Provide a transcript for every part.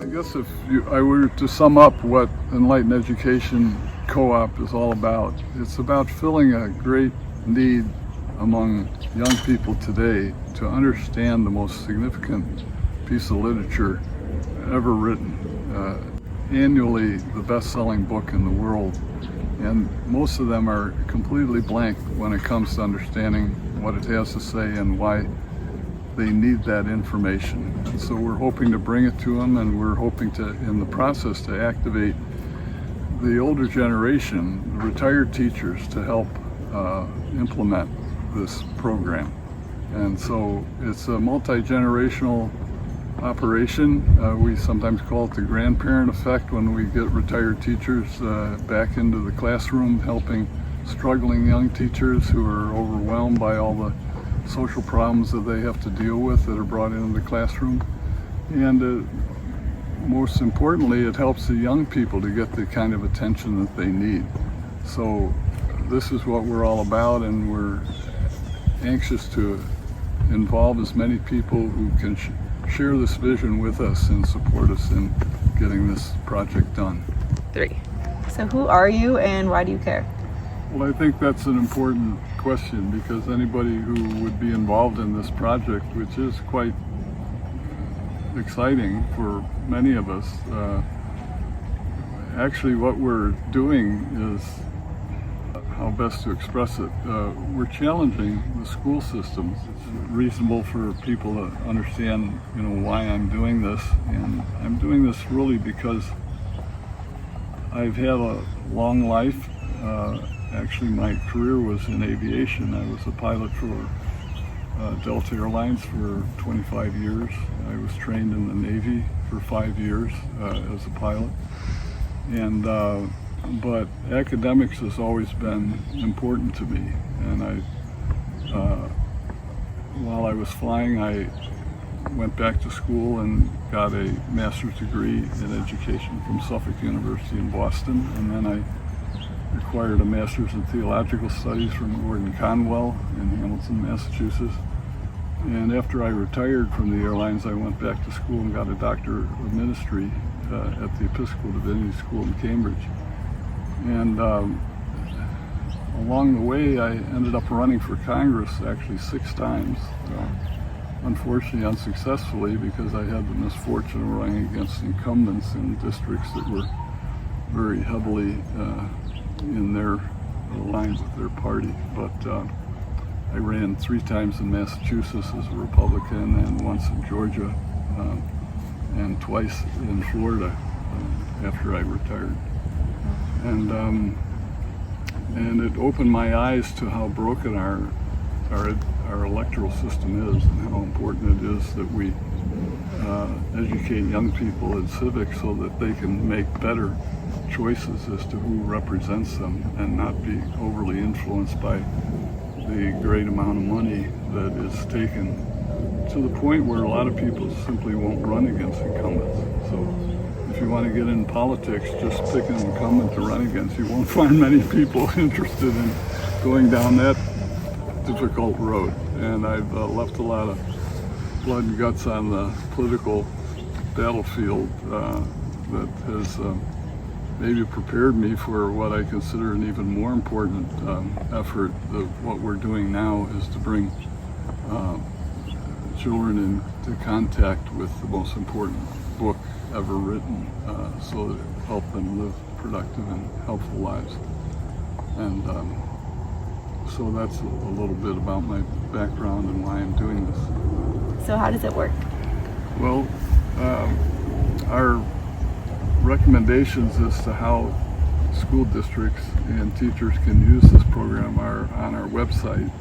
guess if I were to sum up what Enlighten Education Co-op is all about, it's about filling a great need among young people today to understand the most significant piece of literature ever written. Annually the best-selling book in the world, and most of them are completely blank when it comes to understanding what it has to say and why they need that information. And so we're hoping to bring it to them, and we're hoping to, in the process, to activate the older generation, the retired teachers, to help implement this program. And so it's a multi-generational operation. We sometimes call it the grandparent effect, when we get retired teachers back into the classroom, helping struggling young teachers who are overwhelmed by all the social problems that they have to deal with that are brought into the classroom. And most importantly, it helps the young people to get the kind of attention that they need. So this is what we're all about, and we're anxious to involve as many people who can share this vision with us and support us in getting this project done. 3. So who are you and why do you care? Well, I think that's an important question, because anybody who would be involved in this project, which is quite exciting for many of us, actually what we're doing is, how best to express it, we're challenging the school systems. It's reasonable for people to understand, why I'm doing this, and I'm doing this really because I've had a long life. Actually, my career was in aviation. I was a pilot for Delta Airlines for 25 years. I was trained in the Navy for 5 years as a pilot. And but academics has always been important to me. And while I was flying, I went back to school and got a master's degree in education from Suffolk University in Boston. And then I acquired a master's in theological studies from Gordon Conwell in Hamilton, Massachusetts. And after I retired from the airlines, I went back to school and got a doctorate of ministry at the Episcopal Divinity School in Cambridge. And along the way, I ended up running for Congress actually 6 times. Unfortunately, unsuccessfully, because I had the misfortune of running against incumbents in districts that were very heavily in their lines with their party. But I ran 3 times in Massachusetts as a Republican, and once in Georgia, and twice in Florida after I retired. And it opened my eyes to how broken our electoral system is, and how important it is that we educate young people in civics so that they can make better choices as to who represents them, and not be overly influenced by the great amount of money that is taken, to the point where a lot of people simply won't run against incumbents. So if you want to get in politics, just pick an incumbent to run against. You won't find many people interested in going down that difficult road. And I've left a lot of blood and guts on the political battlefield that has maybe prepared me for what I consider an even more important effort. What we're doing now is to bring children into contact with the most important book ever written, so that it will help them live productive and helpful lives. And so that's a little bit about my background and why I'm doing this. So how does it work? Well, our recommendations as to how school districts and teachers can use this program are on our website.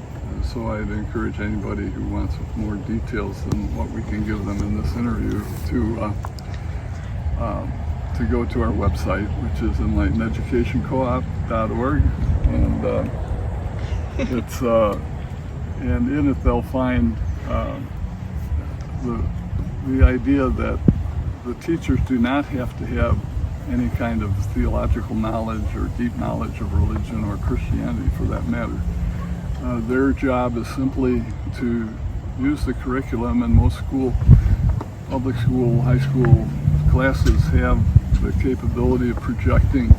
So I'd encourage anybody who wants more details than what we can give them in this interview to go to our website, which is EnlightenEducationCoop.org, and it's and in it they'll find the idea that the teachers do not have to have any kind of theological knowledge or deep knowledge of religion or Christianity, for that matter. Their job is simply to use the curriculum in most public school, high school classes have the capability of projecting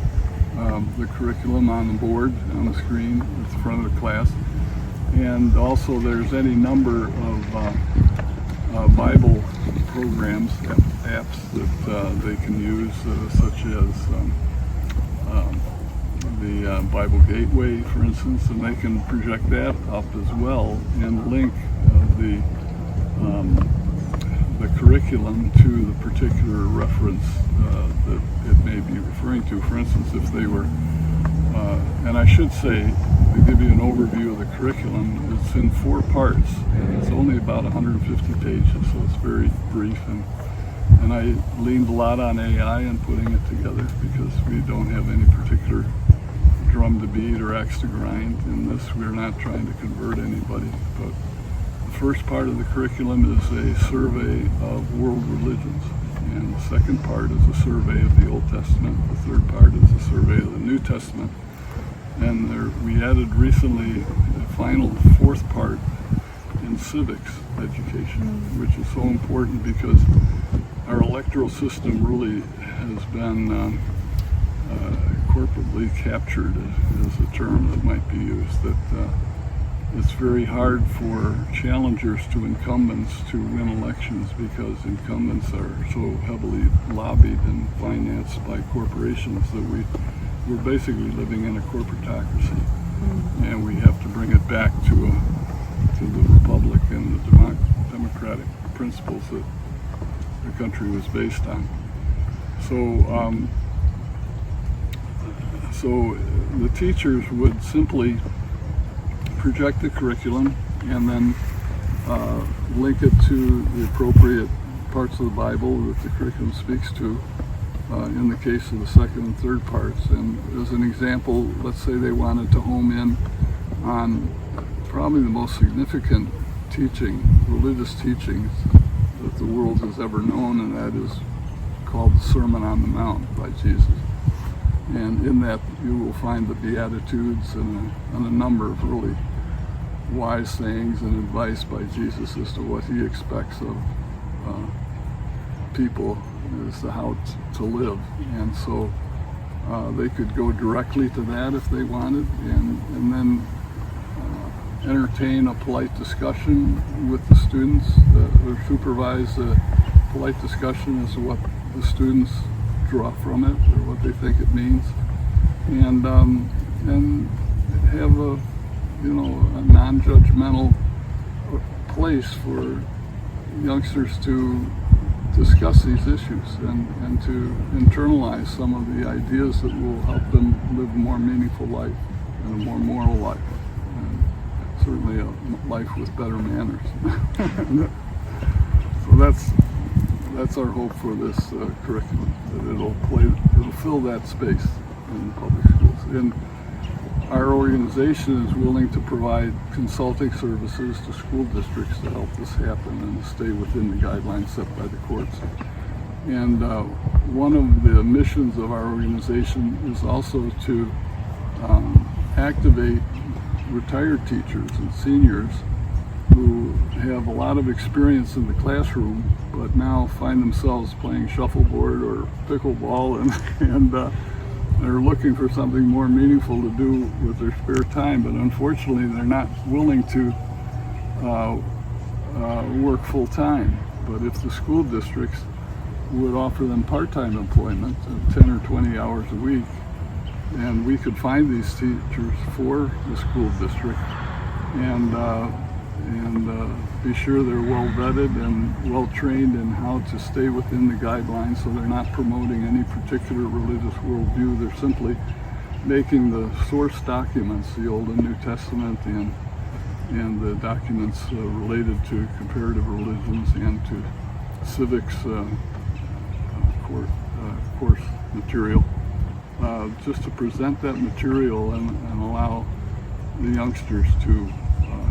the curriculum on the board, on the screen at the front of the class. And also there's any number of Bible programs, apps that they can use, such as the Bible Gateway, for instance, and they can project that up as well and link the curriculum to the particular reference that it may be referring to. For instance, if they were, and I should say, to give you an overview of the curriculum, it's in 4 parts, and it's only about 150 pages, so it's very brief, and I leaned a lot on AI in putting it together because we don't have any particular drum to beat or axe to grind in this. We're not trying to convert anybody, but the first part of the curriculum is a survey of world religions, and the second part is a survey of the Old Testament. The third part is a survey of the New Testament, and we added recently the final 4th part in civics education, which is so important because our electoral system really has been corporately captured, is a term that might be used, that it's very hard for challengers to incumbents to win elections because incumbents are so heavily lobbied and financed by corporations that we're basically living in a corporatocracy, and we have to bring it back to the republic and the democratic principles that the country was based on. So the teachers would simply project the curriculum and then link it to the appropriate parts of the Bible that the curriculum speaks to, in the case of the second and third parts. And as an example, let's say they wanted to home in on probably the most significant teaching, religious teachings that the world has ever known, and that is called the Sermon on the Mount by Jesus. And in that you will find the Beatitudes and a number of really wise sayings and advice by Jesus as to what he expects of people as to how to live. And so they could go directly to that if they wanted, and then entertain a polite discussion with the students, or supervise a polite discussion as to what the students draw from it or what they think it means, and have a non-judgmental place for youngsters to discuss these issues and to internalize some of the ideas that will help them live a more meaningful life and a more moral life, and certainly a life with better manners. So that's our hope for this curriculum, that it'll fill that space in public schools. And our organization is willing to provide consulting services to school districts to help this happen and to stay within the guidelines set by the courts. And one of the missions of our organization is also to activate retired teachers and seniors who have a lot of experience in the classroom, but now find themselves playing shuffleboard or pickleball, and they're looking for something more meaningful to do with their spare time, but unfortunately they're not willing to work full time. But if the school districts would offer them part-time employment of 10 or 20 hours a week, and we could find these teachers for the school district and be sure they're well vetted and well trained in how to stay within the guidelines, so they're not promoting any particular religious worldview. They're simply making the source documents, the Old and New Testament, and the documents related to comparative religions and to civics course material, just to present that material and allow the youngsters to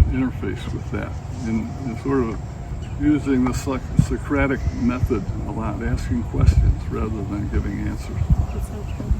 interface with that, and sort of using the Socratic method a lot, asking questions rather than giving answers. That's so true.